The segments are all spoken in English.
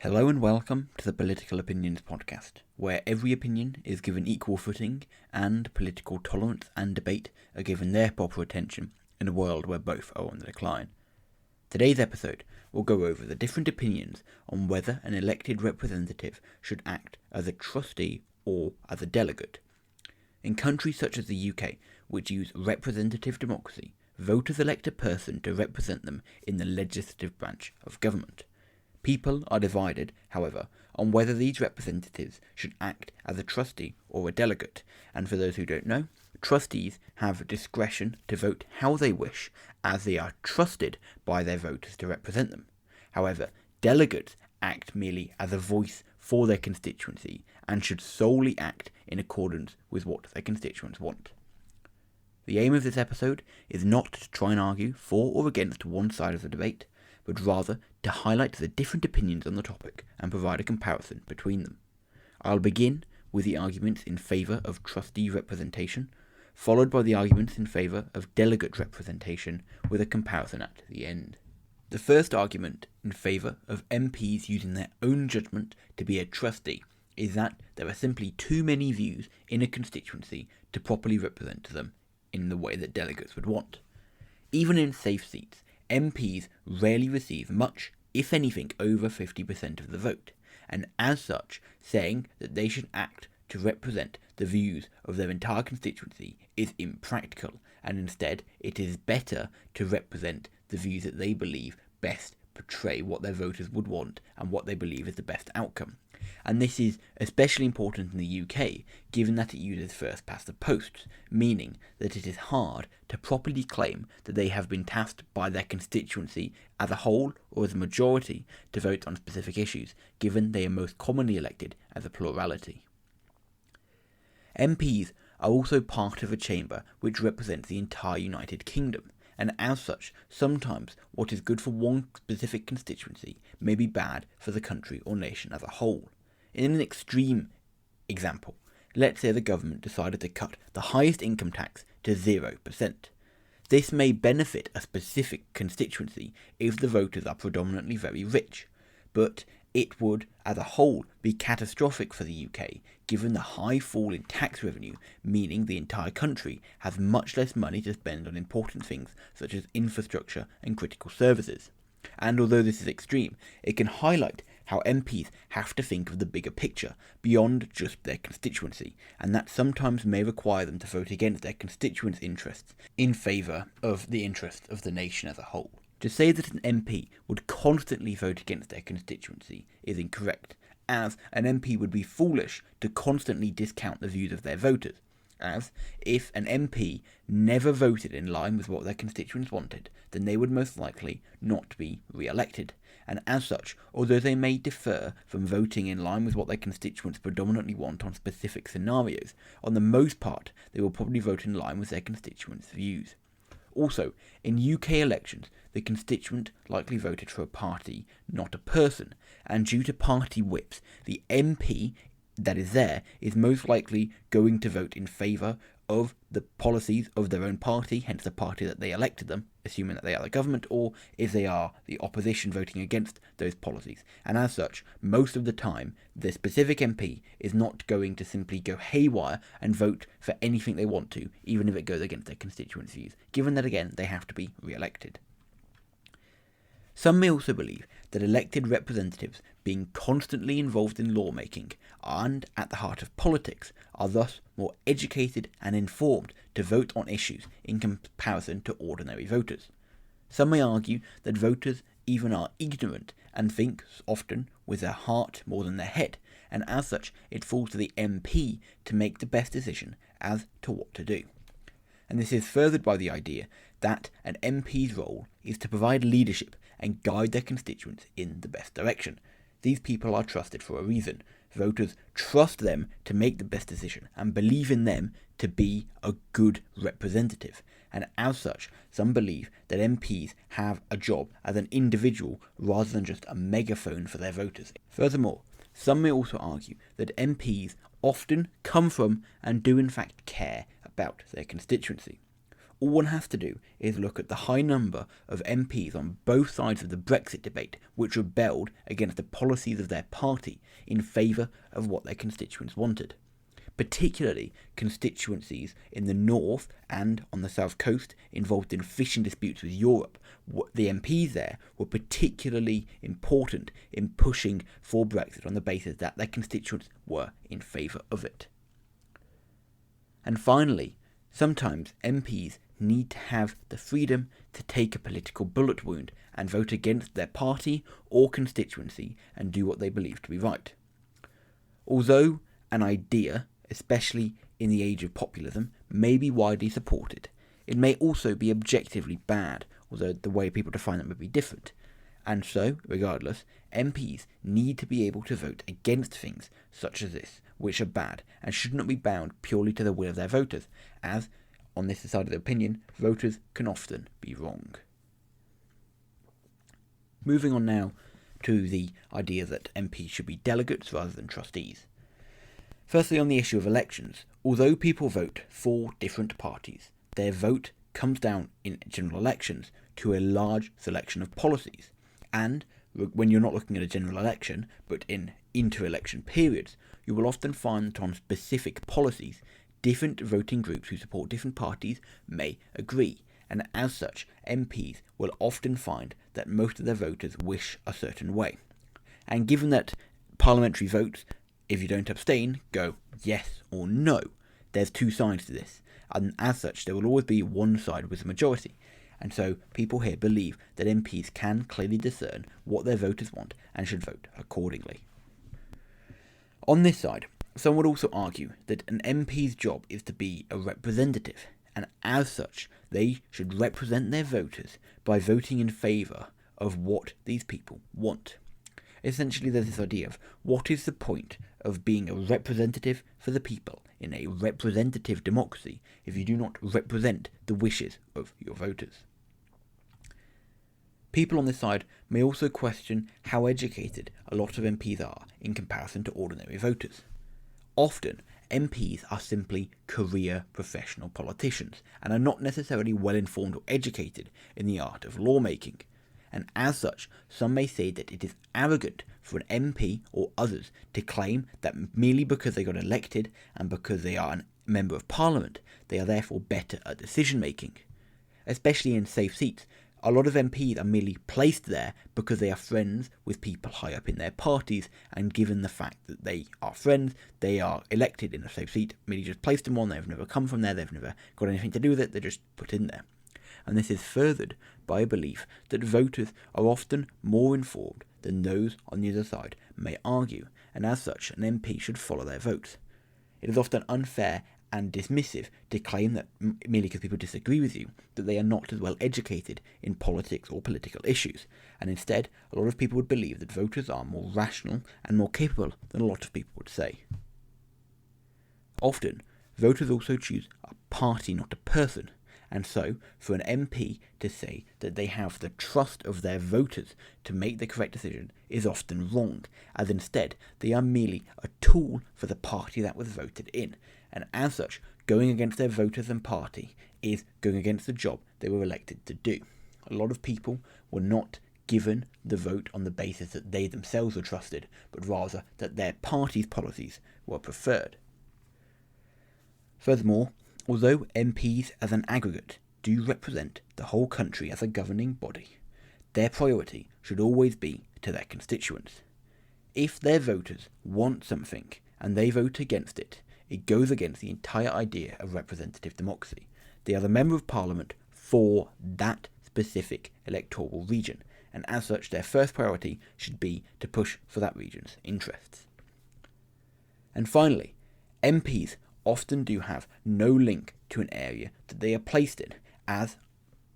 Hello and welcome to the Political Opinions podcast, where every opinion is given equal footing and political tolerance and debate are given their proper attention in a world where both are on the decline. Today's episode will go over the different opinions on whether an elected representative should act as a trustee or as a delegate. In countries such as the UK, which use representative democracy, voters elect a person to represent them in the legislative branch of government. People are divided, however, on whether these representatives should act as a trustee or a delegate, and for those who don't know, trustees have discretion to vote how they wish, as they are trusted by their voters to represent them. However, delegates act merely as a voice for their constituency, and should solely act in accordance with what their constituents want. The aim of this episode is not to try and argue for or against one side of the debate, but rather to highlight the different opinions on the topic and provide a comparison between them. I'll begin with the arguments in favour of trustee representation, followed by the arguments in favour of delegate representation, with a comparison at the end. The first argument in favour of MPs using their own judgment to be a trustee is that there are simply too many views in a constituency to properly represent them in the way that delegates would want. Even in safe seats, MPs rarely receive much, if anything, over 50% of the vote, and as such, saying that they should act to represent the views of their entire constituency is impractical, and instead it is better to represent the views that they believe best portray what their voters would want and what they believe is the best outcome. And this is especially important in the UK, given that it uses first past the post, meaning that it is hard to properly claim that they have been tasked by their constituency as a whole or as a majority to vote on specific issues, given they are most commonly elected as a plurality. MPs are also part of a chamber which represents the entire United Kingdom, and as such, sometimes what is good for one specific constituency may be bad for the country or nation as a whole. In an extreme example, let's say the government decided to cut the highest income tax to 0%. This may benefit a specific constituency if the voters are predominantly very rich, but it would, as a whole, be catastrophic for the UK, given the high fall in tax revenue, meaning the entire country has much less money to spend on important things such as infrastructure and critical services. And although this is extreme, it can highlight how MPs have to think of the bigger picture beyond just their constituency, and that sometimes may require them to vote against their constituents' interests in favour of the interests of the nation as a whole. To say that an MP would constantly vote against their constituency is incorrect, as an MP would be foolish to constantly discount the views of their voters, as if an MP never voted in line with what their constituents wanted, then they would most likely not be re-elected, and as such, although they may differ from voting in line with what their constituents predominantly want on specific scenarios, on the most part they will probably vote in line with their constituents' views. Also, in UK elections, the constituent likely voted for a party, not a person, and due to party whips, the MP that is there is most likely going to vote in favour of the policies of their own party, hence the party that they elected them, assuming that they are the government, or if they are the opposition voting against those policies. And as such, most of the time, the specific MP is not going to simply go haywire and vote for anything they want to, even if it goes against their constituents' views, given that, again, they have to be re-elected. Some may also believe that elected representatives, being constantly involved in lawmaking and at the heart of politics, are thus more educated and informed to vote on issues in comparison to ordinary voters. Some may argue that voters even are ignorant and think often with their heart more than their head, and as such it falls to the MP to make the best decision as to what to do. And this is furthered by the idea that an MP's role is to provide leadership and guide their constituents in the best direction. These people are trusted for a reason. Voters trust them to make the best decision and believe in them to be a good representative. And as such, some believe that MPs have a job as an individual rather than just a megaphone for their voters. Furthermore, some may also argue that MPs often come from and do in fact care about their constituency. all one has to do is look at the high number of MPs on both sides of the Brexit debate which rebelled against the policies of their party in favour of what their constituents wanted. Particularly constituencies in the north and on the south coast involved in fishing disputes with Europe. The MPs there were particularly important in pushing for Brexit on the basis that their constituents were in favour of it. And finally, sometimes MPs need to have the freedom to take a political bullet wound and vote against their party or constituency and do what they believe to be right. Although an idea, especially in the age of populism, may be widely supported, it may also be objectively bad, although the way people define it may be different. And so, regardless, MPs need to be able to vote against things such as this, which are bad, and should not be bound purely to the will of their voters, as, on this side of the opinion, voters can often be wrong. Moving on now to the idea that MPs should be delegates rather than trustees. Firstly, on the issue of elections, although people vote for different parties, their vote comes down in general elections to a large selection of policies. And when you're not looking at a general election, but in inter-election periods, you will often find that on specific policies, different voting groups who support different parties may agree. And as such, MPs will often find that most of their voters wish a certain way. And given that parliamentary votes, if you don't abstain, go yes or no, there's two sides to this. And as such, there will always be one side with a majority. And so people here believe that MPs can clearly discern what their voters want and should vote accordingly. On this side, some would also argue that an MP's job is to be a representative, and as such, they should represent their voters by voting in favour of what these people want. Essentially, there's this idea of what is the point of being a representative for the people in a representative democracy if you do not represent the wishes of your voters. People on this side may also question how educated a lot of MPs are in comparison to ordinary voters. Often, MPs are simply career professional politicians and are not necessarily well informed or educated in the art of lawmaking. And as such, some may say that it is arrogant for an MP or others to claim that merely because they got elected and because they are a member of Parliament, they are therefore better at decision making. Especially in safe seats, a lot of MPs are merely placed there because they are friends with people high up in their parties, and given the fact that they are friends, they are elected in a safe seat, merely just placed in one. They've never come from there, they've never got anything to do with it, they're just put in there. And this is furthered by a belief that voters are often more informed than those on the other side may argue, and as such an MP should follow their votes. It is often unfair and dismissive to claim that merely because people disagree with you, that they are not as well educated in politics or political issues, and instead a lot of people would believe that voters are more rational and more capable than a lot of people would say. Often, voters also choose a party, not a person. And so, for an MP to say that they have the trust of their voters to make the correct decision is often wrong, as instead they are merely a tool for the party that was voted in, and as such, going against their voters and party is going against the job they were elected to do. A lot of people were not given the vote on the basis that they themselves were trusted, but rather that their party's policies were preferred. Furthermore, although MPs as an aggregate do represent the whole country as a governing body, their priority should always be to their constituents. If their voters want something and they vote against it, it goes against the entire idea of representative democracy. They are the Member of Parliament for that specific electoral region, and as such their first priority should be to push for that region's interests. And finally, MPs often do have no link to an area that they are placed in. As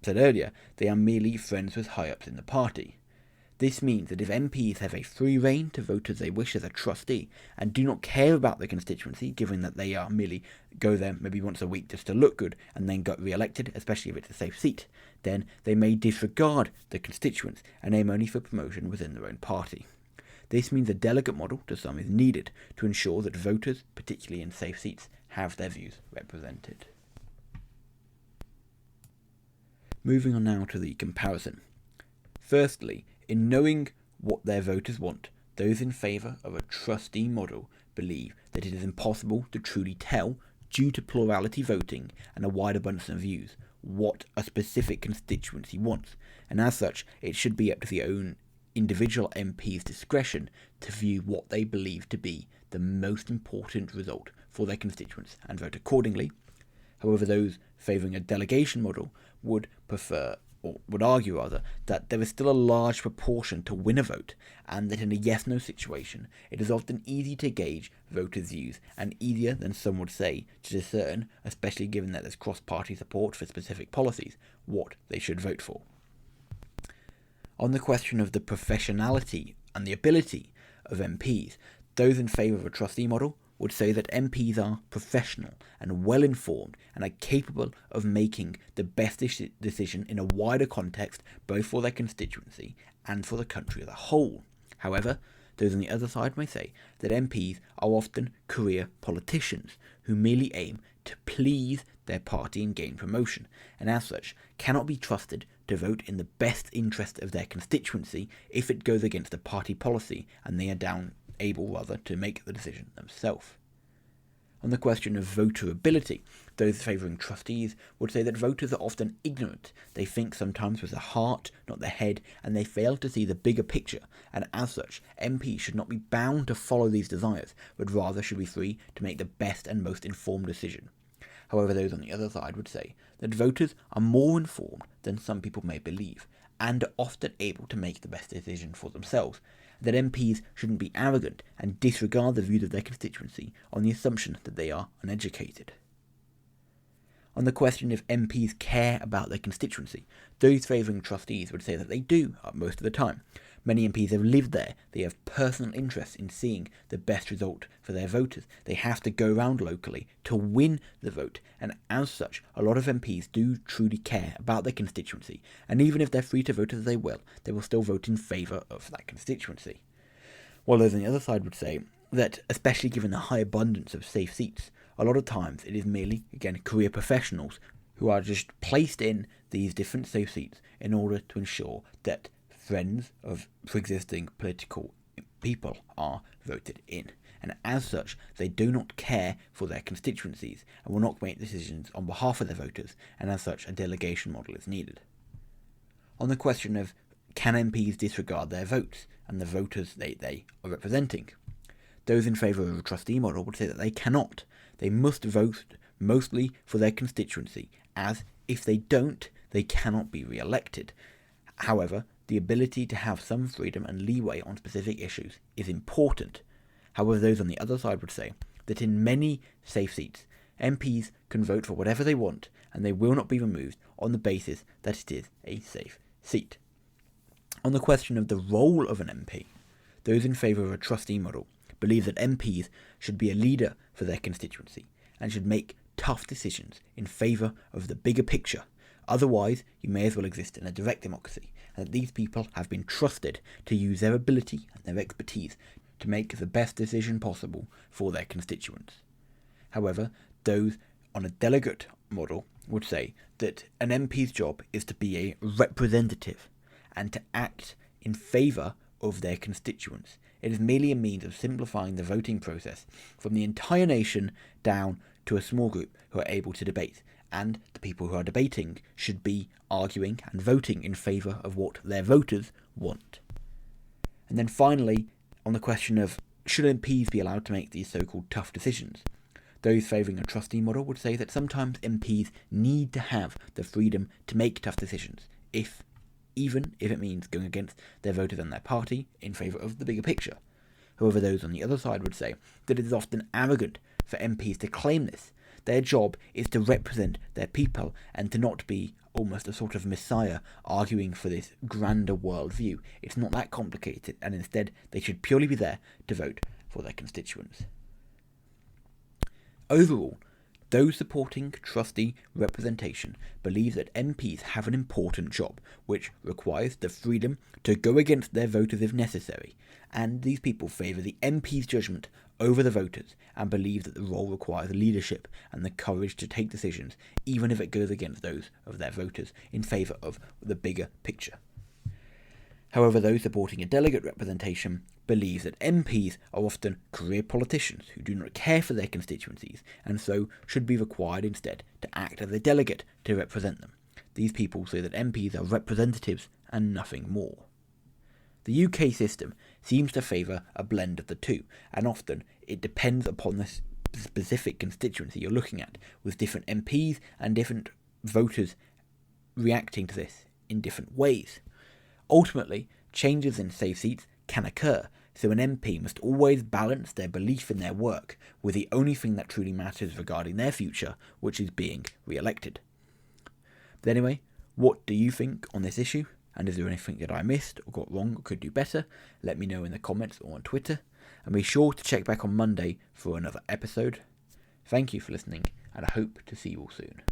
said earlier, they are merely friends with high-ups in the party. This means that if MPs have a free rein to vote as they wish as a trustee and do not care about their constituency, given that they are merely go there maybe once a week just to look good and then get re-elected, especially if it's a safe seat, then they may disregard the constituents and aim only for promotion within their own party. This means a delegate model to some is needed to ensure that voters, particularly in safe seats, have their views represented. Moving on now to the comparison. Firstly, in knowing what their voters want, those in favour of a trustee model believe that it is impossible to truly tell, due to plurality voting and a wide abundance of views, what a specific constituency wants, and as such it should be up to the own individual MP's discretion to view what they believe to be the most important result for their constituents and vote accordingly. However, those favouring a delegation model would argue that there is still a large proportion to win a vote, and that in a yes-no situation it is often easy to gauge voters' views, and easier than some would say to discern, especially given that there's cross-party support for specific policies, what they should vote for. On the question of the professionality and the ability of MPs, those in favour of a trustee model would say that MPs are professional and well-informed and are capable of making the best decision in a wider context, both for their constituency and for the country as a whole. However, those on the other side may say that MPs are often career politicians who merely aim to please their party and gain promotion, and as such cannot be trusted to vote in the best interest of their constituency if it goes against the party policy and they are able to make the decision themselves. On the question of voter ability, those favouring trustees would say that voters are often ignorant. They think sometimes with the heart, not the head, and they fail to see the bigger picture, and as such, MPs should not be bound to follow these desires, but rather should be free to make the best and most informed decision. However, those on the other side would say that voters are more informed than some people may believe, and are often able to make the best decision for themselves, that MPs shouldn't be arrogant and disregard the views of their constituency on the assumption that they are uneducated. On the question if MPs care about their constituency, those favouring trustees would say that they do most of the time. Many MPs have lived there, they have personal interest in seeing the best result for their voters. They have to go around locally to win the vote, and as such, a lot of MPs do truly care about their constituency, and even if they're free to vote as they will still vote in favour of that constituency. While those on the other side would say that, especially given the high abundance of safe seats, a lot of times it is merely, again, career professionals who are just placed in these different safe seats in order to ensure that friends of pre-existing political people are voted in, and as such they do not care for their constituencies and will not make decisions on behalf of their voters, and as such a delegation model is needed. On the question of can MPs disregard their votes and the voters they are representing, those in favour of a trustee model would say that they cannot. They must vote mostly for their constituency, as if they don't, they cannot be re-elected. However, the ability to have some freedom and leeway on specific issues is important. However, those on the other side would say that in many safe seats, MPs can vote for whatever they want and they will not be removed on the basis that it is a safe seat. On the question of the role of an MP, those in favour of a trustee model believe that MPs should be a leader for their constituency and should make tough decisions in favour of the bigger picture. Otherwise, you may as well exist in a direct democracy, and that these people have been trusted to use their ability and their expertise to make the best decision possible for their constituents. However, those on a delegate model would say that an MP's job is to be a representative and to act in favour of their constituents. It is merely a means of simplifying the voting process from the entire nation down to a small group who are able to debate, and the people who are debating should be arguing and voting in favour of what their voters want. And then finally, on the question of should MPs be allowed to make these so-called tough decisions, those favouring a trustee model would say that sometimes MPs need to have the freedom to make tough decisions, even if it means going against their voters and their party in favour of the bigger picture. However, those on the other side would say that it is often arrogant for MPs to claim this. Their job is to represent their people and to not be almost a sort of messiah arguing for this grander world view. It's not that complicated, and instead they should purely be there to vote for their constituents. Overall, Those supporting trustee representation believe that MPs have an important job, which requires the freedom to go against their voters if necessary, and these people favour the MP's judgment over the voters and believe that the role requires leadership and the courage to take decisions, even if it goes against those of their voters, in favour of the bigger picture. However, those supporting a delegate representation believe that MPs are often career politicians who do not care for their constituencies and so should be required instead to act as a delegate to represent them. These people say that MPs are representatives and nothing more. The UK system seems to favour a blend of the two, and often it depends upon the specific constituency you're looking at, with different MPs and different voters reacting to this in different ways. Ultimately, changes in safe seats can occur, so an MP must always balance their belief in their work with the only thing that truly matters regarding their future, which is being re-elected. But anyway, what do you think on this issue? And is there anything that I missed or got wrong or could do better? Let me know in the comments or on Twitter. And be sure to check back on Monday for another episode. Thank you for listening, and I hope to see you all soon.